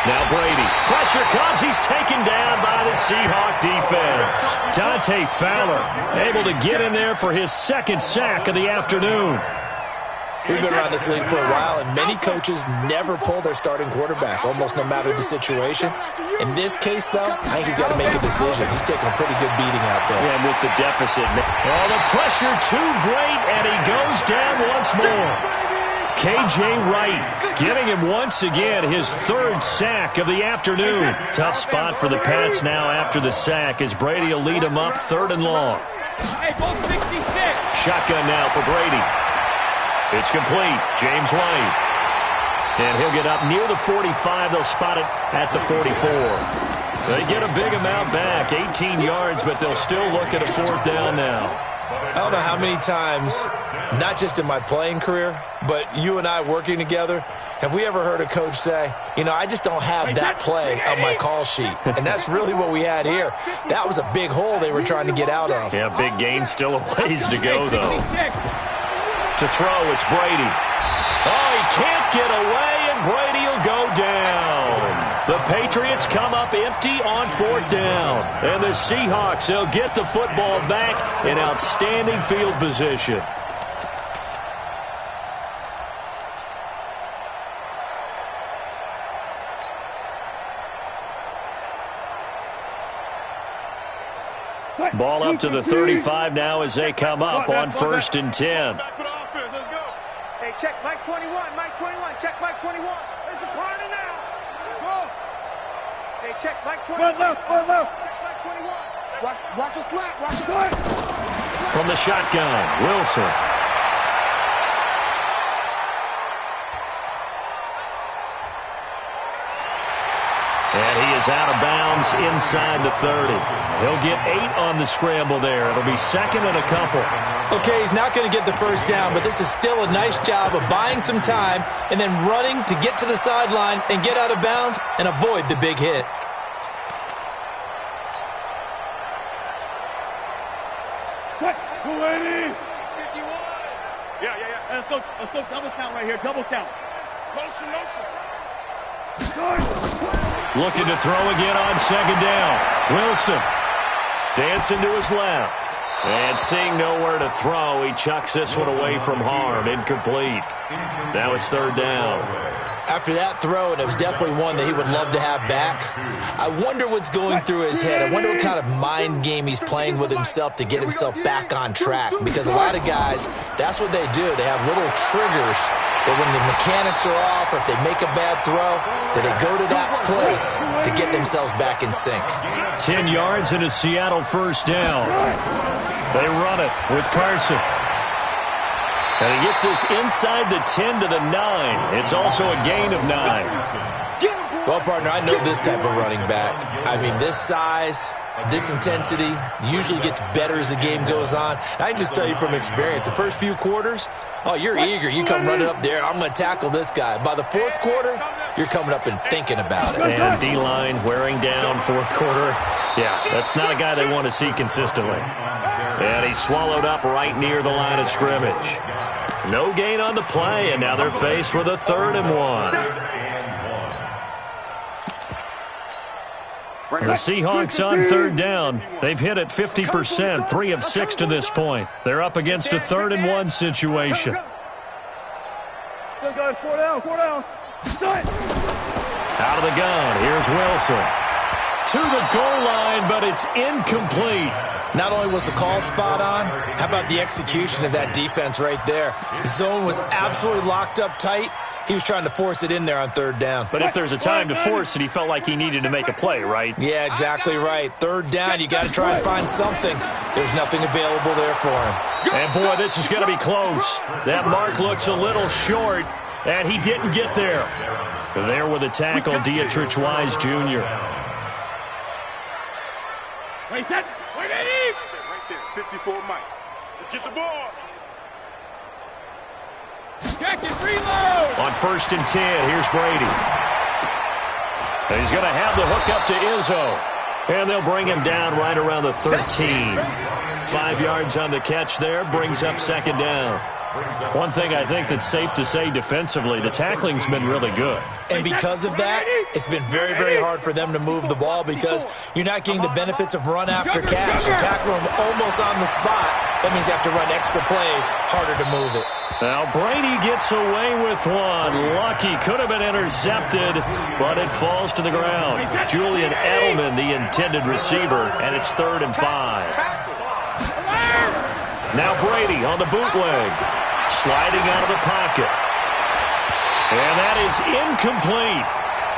Now Brady. Pressure comes. He's taken down by the Seahawk defense. Dante Fowler able to get in there for his 2nd sack of the afternoon. We've been around this league for a while, and many coaches never pull their starting quarterback, almost no matter the situation. In this case, though, I think he's got to make a decision. He's taking a pretty good beating out there. Yeah, and with the deficit. Oh, the pressure too great, and he goes down once more. K.J. Wright giving him once again his 3rd sack of the afternoon. Tough spot for the Pats now after the sack as Brady will lead him up 3rd and long. Shotgun now for Brady. It's complete. James White. And he'll get up near the 45. They'll spot it at the 44. They get a big amount back, 18 yards, but they'll still look at a 4th down now. I don't know how many times, not just in my playing career, but you and I working together, have we ever heard a coach say, you know, I just don't have that play on my call sheet. And that's really what we had here. That was a big hole they were trying to get out of. Yeah, big gain, still a ways to go, though. To throw, it's Brady. Oh, he can't get away, and Brady will go down. The Patriots come up empty on 4th down. And the Seahawks, they'll get the football back in outstanding field position. Ball up to the 35 now as they come up on 1st and 10. Hey, check Mike 21, Mike 21, check Mike 21. It's a corner now. Go. Hey, check Mike 21. Check Mike 21. Watch the slap, watch the slap. From the shotgun, Wilson. And he is out of bounds inside the 30. He'll get 8 on the scramble there. It'll be 2nd and a couple. Okay, he's not going to get the first down, but this is still a nice job of buying some time and then running to get to the sideline and get out of bounds and avoid the big hit. What? 280. 51. Yeah. Let's go double count right here. Double count. Motion. Looking to throw again on 2nd down. Wilson dancing to his left. And seeing nowhere to throw, he chucks this one away from harm. Incomplete. Now it's 3rd down. After that throw, and it was definitely one that he would love to have back, I wonder what's going through his head. I wonder what kind of mind game he's playing with himself to get himself back on track. Because a lot of guys, that's what they do. They have little triggers that when the mechanics are off or if they make a bad throw, that they go to that place to get themselves back in sync. 10 yards and a Seattle 1st down. They run it with Carson. And he gets this inside the 10 to the 9. It's also a gain of 9. Well, partner, I know this type of running back. I mean, this size, this intensity usually gets better as the game goes on. I can just tell you from experience, the first few quarters, oh, you're eager. You come running up there, I'm going to tackle this guy. By the 4th quarter, you're coming up and thinking about it. And D-line wearing down 4th quarter. Yeah, that's not a guy they want to see consistently. And he's swallowed up right near the line of scrimmage. No gain on the play, and now they're faced with a 3rd and 1. The Seahawks on 3rd down. They've hit it 50%, 3 of 6 to this point. They're up against a 3rd and 1 situation. Still got 4 down. Out of the gun, here's Wilson. To the goal line, but it's incomplete. Not only was the call spot on, how about the execution of that defense right there? The zone was absolutely locked up tight. He was trying to force it in there on 3rd down. But if there's a time to force it, he felt like he needed to make a play, right? Yeah, exactly right. 3rd down, you got to try and find something. There's nothing available there for him. And, boy, this is going to be close. That mark looks a little short, and he didn't get there. There with a tackle, Dietrich Wise Jr. Wait, Eddie! Right there, 54 Mike. Let's get the ball. Jacket, reload! On 1st and 10, here's Brady. And he's going to have the hook up to Izzo. And they'll bring him down right around the 13. 5 yards on the catch there, brings up 2nd down. One thing I think that's safe to say defensively, the tackling's been really good. And because of that, it's been very, very hard for them to move the ball because you're not getting the benefits of run after catch. You tackle them almost on the spot. That means you have to run extra plays, harder to move it. Now Brady gets away with one. Lucky, could have been intercepted, but it falls to the ground. Julian Edelman, the intended receiver, and it's 3rd and 5. Now Brady on the bootleg, sliding out of the pocket. And that is incomplete.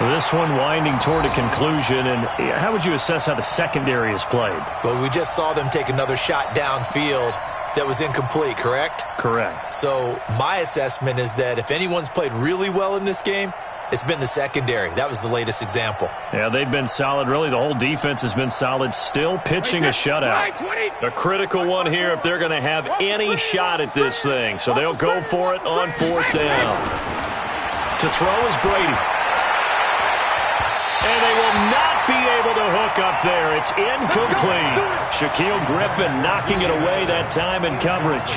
This one winding toward a conclusion. And how would you assess how the secondary has played? Well, we just saw them take another shot downfield that was incomplete, correct? Correct. So my assessment is that if anyone's played really well in this game, it's been the secondary. That was the latest example. Yeah, they've been solid. Really, the whole defense has been solid. Still pitching a shutout. A critical one here if they're going to have any shot at this thing. So they'll go for it on 4th down. To throw is Brady. And they will not be able to hook up there. It's incomplete. Shaquille Griffin knocking it away that time in coverage.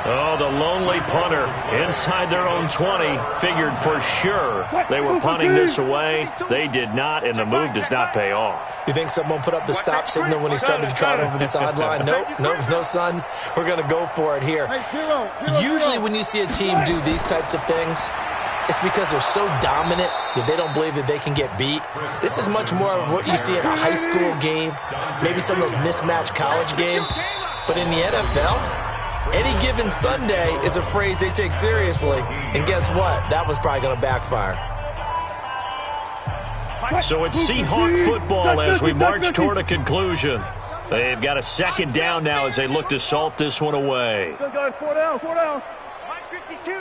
Oh, the lonely punter inside their own 20 figured for sure they were punting this away. They did not, and the move does not pay off. You think someone put up the stop signal when he started to trot over the sideline? Nope, no, son. We're going to go for it here. Usually when you see a team do these types of things, it's because they're so dominant that they don't believe that they can get beat. This is much more of what you see in a high school game, maybe some of those mismatched college games. But in the NFL, any given Sunday is a phrase they take seriously. And guess what? That was probably going to backfire. So it's Seahawk football as we march toward a conclusion. They've got a 2nd down now as they look to salt this one away. 4 down. 52.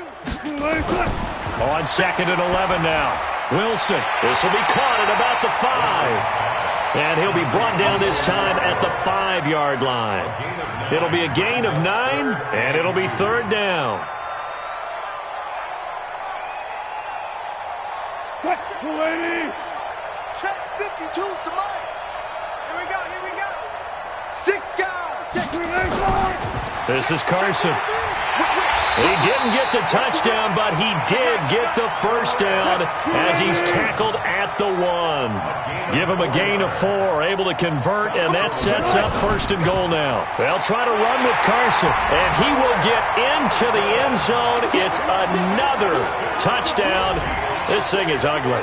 On 2nd and 11 now. Wilson. This will be caught at about the 5. And he'll be brought down this time at the 5-yard line. It'll be a gain of 9, and it'll be 3rd down. Check 52's to Mike. Here we go. 6 guys. Check. This is Carson. He didn't get the touchdown, but he did get the 1st down as he's tackled at the 1. Give him a gain of 4, able to convert, and that sets up 1st and goal now. They'll try to run with Carson, and he will get into the end zone. It's another touchdown. This thing is ugly.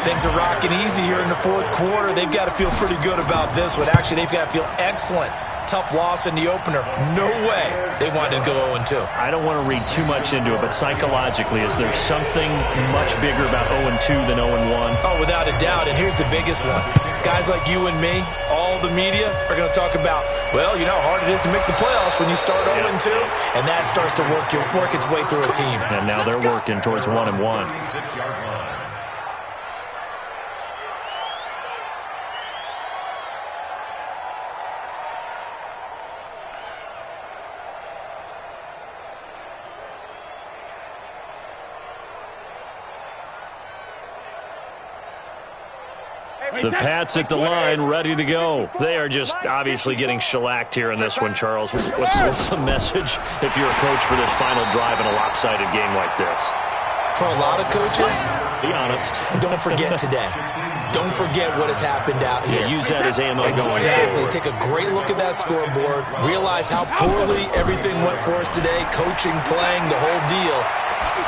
Things are rocking easy here in the 4th quarter. They've got to feel pretty good about this one. Actually, they've got to feel excellent. Tough loss in the opener. No way they wanted to go 0-2. I don't want to read too much into it, but psychologically, is there something much bigger about 0-2 than 0-1? Oh, without a doubt, and here's the biggest one. Guys like you and me, all the media, are going to talk about, well, you know how hard it is to make the playoffs when you start 0-2, and that starts to work its way through a team. And now they're working towards 1-1. The Pats at the line, ready to go. They are just obviously getting shellacked here in this one, Charles. What's the message if you're a coach for this final drive in a lopsided game like this? For a lot of coaches, be honest. Don't forget today. Don't forget what has happened out here. Yeah, use that as ammo going forward. Exactly. Take a great look at that scoreboard. Realize how poorly everything went for us today. Coaching, playing, the whole deal.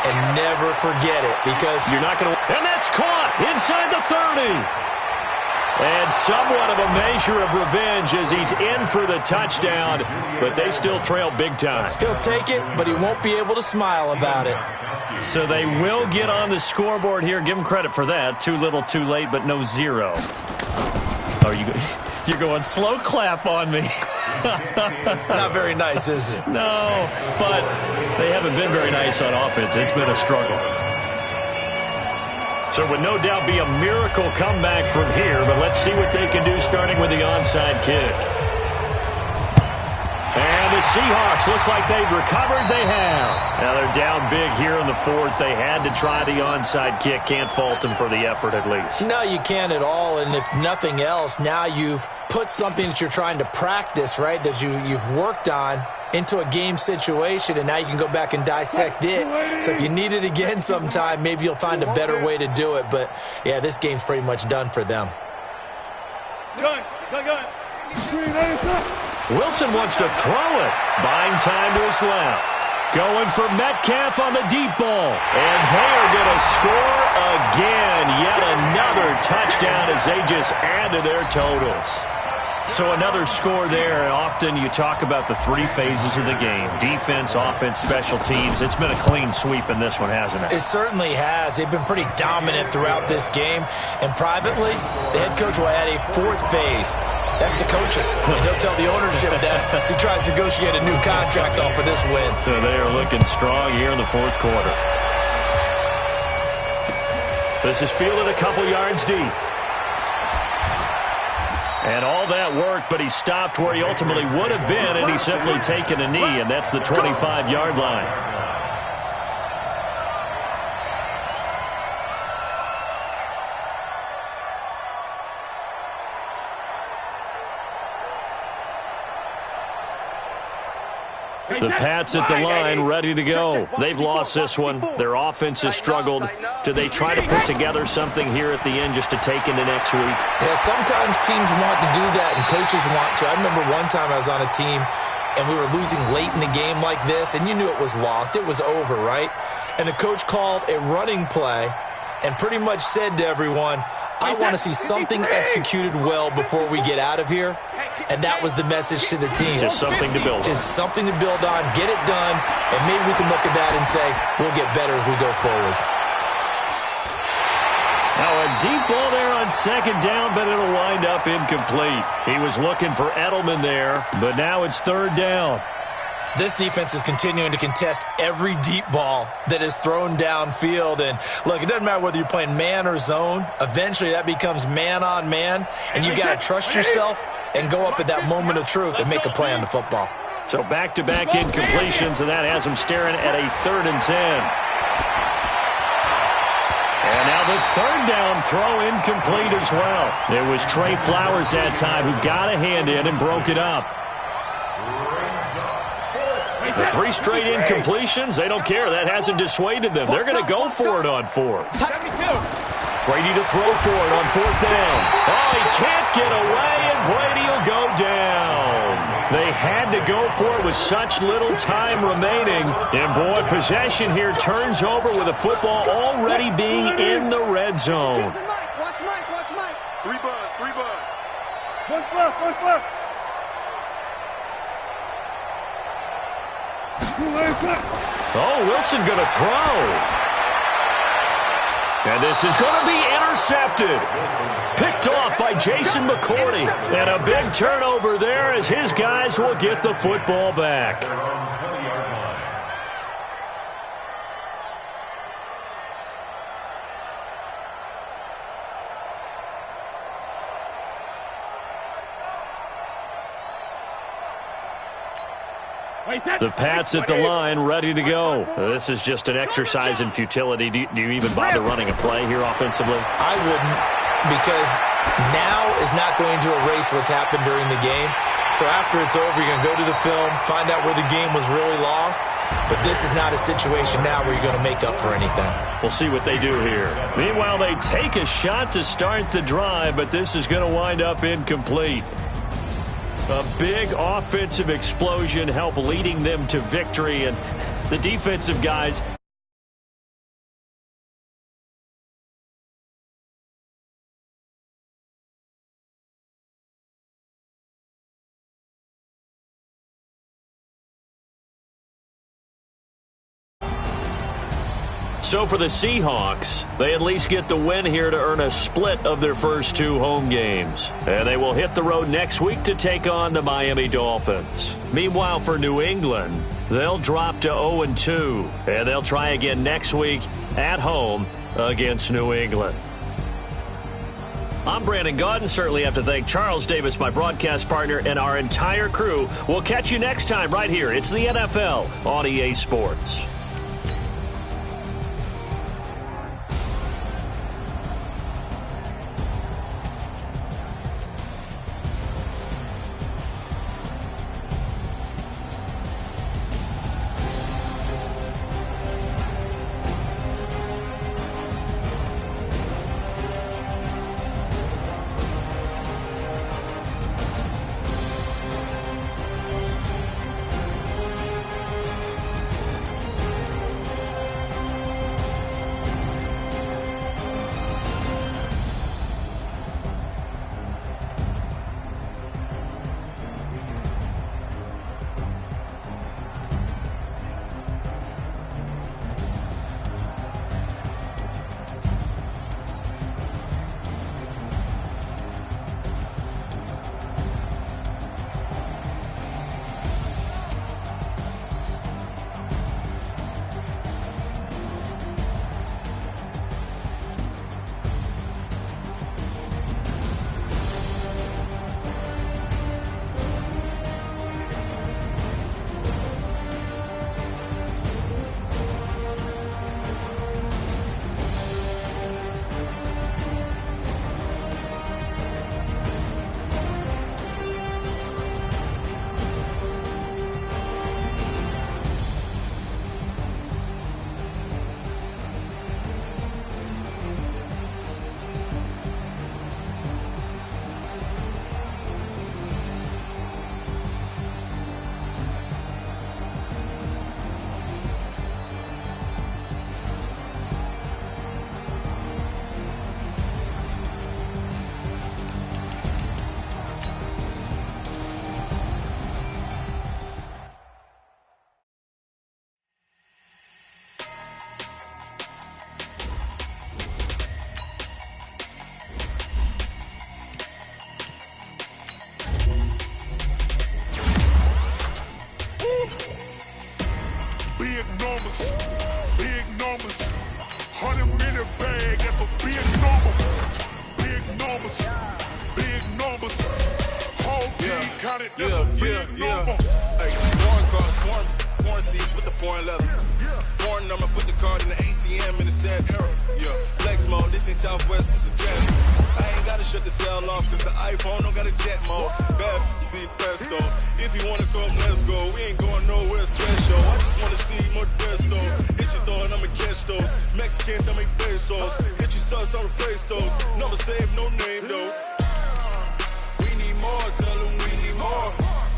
And never forget it because you're not going to. And that's caught inside the 30. And somewhat of a measure of revenge as he's in for the touchdown, but they still trail big time. He'll take it, but he won't be able to smile about it. So they will get on the scoreboard here. Give him credit for that. Too little, too late, but no 0. You're going slow clap on me. Not very nice, is it? No, but they haven't been very nice on offense. It's been a struggle. So it would no doubt be a miracle comeback from here, but let's see what they can do starting with the onside kick. And the Seahawks, looks like they've recovered. They have. Now they're down big here in the 4th. They had to try the onside kick. Can't fault them for the effort at least. No, you can't at all. And if nothing else, now you've put something that you're trying to practice, right, that you've worked on into a game situation, and now you can go back and dissect it. So if you need it again sometime, maybe you'll find a better way to do it. But, yeah, this game's pretty much done for them. Go. Wilson wants to throw it. Buying time to his left. Going for Metcalf on the deep ball. And they are going to score again. Yet another touchdown as they just add to their totals. So another score there. Often you talk about the 3 phases of the game. Defense, offense, special teams. It's been a clean sweep in this one, hasn't it? It certainly has. They've been pretty dominant throughout this game. And privately, the head coach will add a 4th phase. That's the coaching. And he'll tell the ownership that as he tries to negotiate a new contract off of this win. So they are looking strong here in the 4th quarter. This is fielded a couple yards deep. And all that work, but he stopped where he ultimately would have been, and he's simply taken a knee, and that's the 25-yard line. The Pats at the line, ready to go. They've lost this one. Their offense has struggled. Do they try to put together something here at the end just to take into next week? Yeah, sometimes teams want to do that, and coaches want to. I remember one time I was on a team, and we were losing late in the game like this, and you knew it was lost. It was over, right? And the coach called a running play and pretty much said to everyone, I want to see something executed well before we get out of here. And that was the message to the team. Just something to build on. Just something to build on, get it done, and maybe we can look at that and say, we'll get better as we go forward. Now a deep ball there on second down, but it'll wind up incomplete. He was looking for Edelman there, but now it's third down. This defense is continuing to contest every deep ball that is thrown downfield. And, look, it doesn't matter whether you're playing man or zone. Eventually that becomes man-on-man, and you've got to trust yourself and go up at that moment of truth and make a play on the football. So back-to-back incompletions, and that has him staring at a 3rd and 10. And now the third down throw incomplete as well. It was Trey Flowers that time who got a hand in and broke it up. The 3 straight incompletions, they don't care. That hasn't dissuaded them. They're going to go for it on 4th. Brady to throw for it on 4th down. Oh, he can't get away, and Brady will go down. They had to go for it with such little time remaining. And, boy, possession here turns over with the football already being in the red zone. Watch Mike. 3 buzz. One fluff. Oh, Wilson going to throw. And this is going to be intercepted. Picked off by Jason McCourty. And a big turnover there as his guys will get the football back. The Pats at the line, ready to go. This is just an exercise in futility. Do you even bother running a play here offensively? I wouldn't, because now is not going to erase what's happened during the game. So after it's over, you're going to go to the film, find out where the game was really lost. But this is not a situation now where you're going to make up for anything. We'll see what they do here. Meanwhile, they take a shot to start the drive, but this is going to wind up incomplete. A big offensive explosion helped leading them to victory, and the defensive guys So for the Seahawks, they at least get the win here to earn a split of their first 2 home games. And they will hit the road next week to take on the Miami Dolphins. Meanwhile, for New England, they'll drop to 0-2. And they'll try again next week at home against New England. I'm Brandon Gaudin. Certainly have to thank Charles Davis, my broadcast partner, and our entire crew. We'll catch you next time right here. It's the NFL on EA Sports. counted, that's a big number. Hey, foreign cars, foreign seats with the foreign leather. Foreign number, put the card in the ATM in the sad era. Yeah, flex mode, this ain't Southwest, this is Jazz. I ain't gotta shut the cell off, cause the iPhone don't got a jet mode. Bad be the best though. If you wanna come, let's go. We ain't going nowhere special. I just wanna see more dress though. Hit your door and I'ma catch those. Mexican, dame pesos. Hit your sauce, I'll replace those. Number save, no name though. We need more, tell them we need more.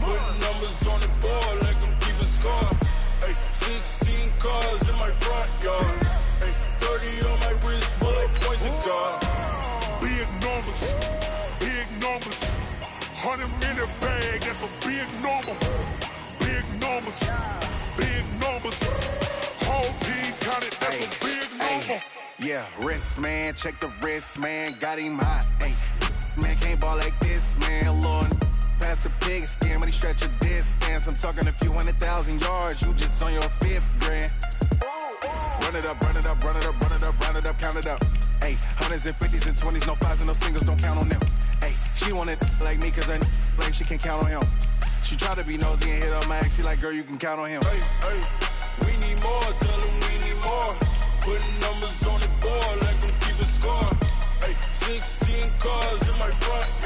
Putting numbers on the board like I'm keeping score. Hey, 16 cars in my front yard. Hey, 30 on my wrist, bullet points to God. Big numbers, big numbers. 100 in the bag, that's a big number. Big numbers, big numbers. Whole team counted, that's a big number. Yeah, wrist man, check the wrist man, got him hot. Hey, man can't ball like this, man. Lord, past the pig skin when he stretch a distance. I'm talking a few 100,000 yards, you just on your 5th grand. Run it up, run it up, run it up, run it up, run it up, count it up. Hey, hundreds and 50s and 20s, no 5s and no singles, don't count on them. Hey, she wanted like me cause I like she can't count on him. She tried to be nosy and hit her max, she like, girl, you can count on him. Hey, hey, we need more, tell them we need more. Putting numbers on the board like I'm keeping score. Hey, 16 cars in my front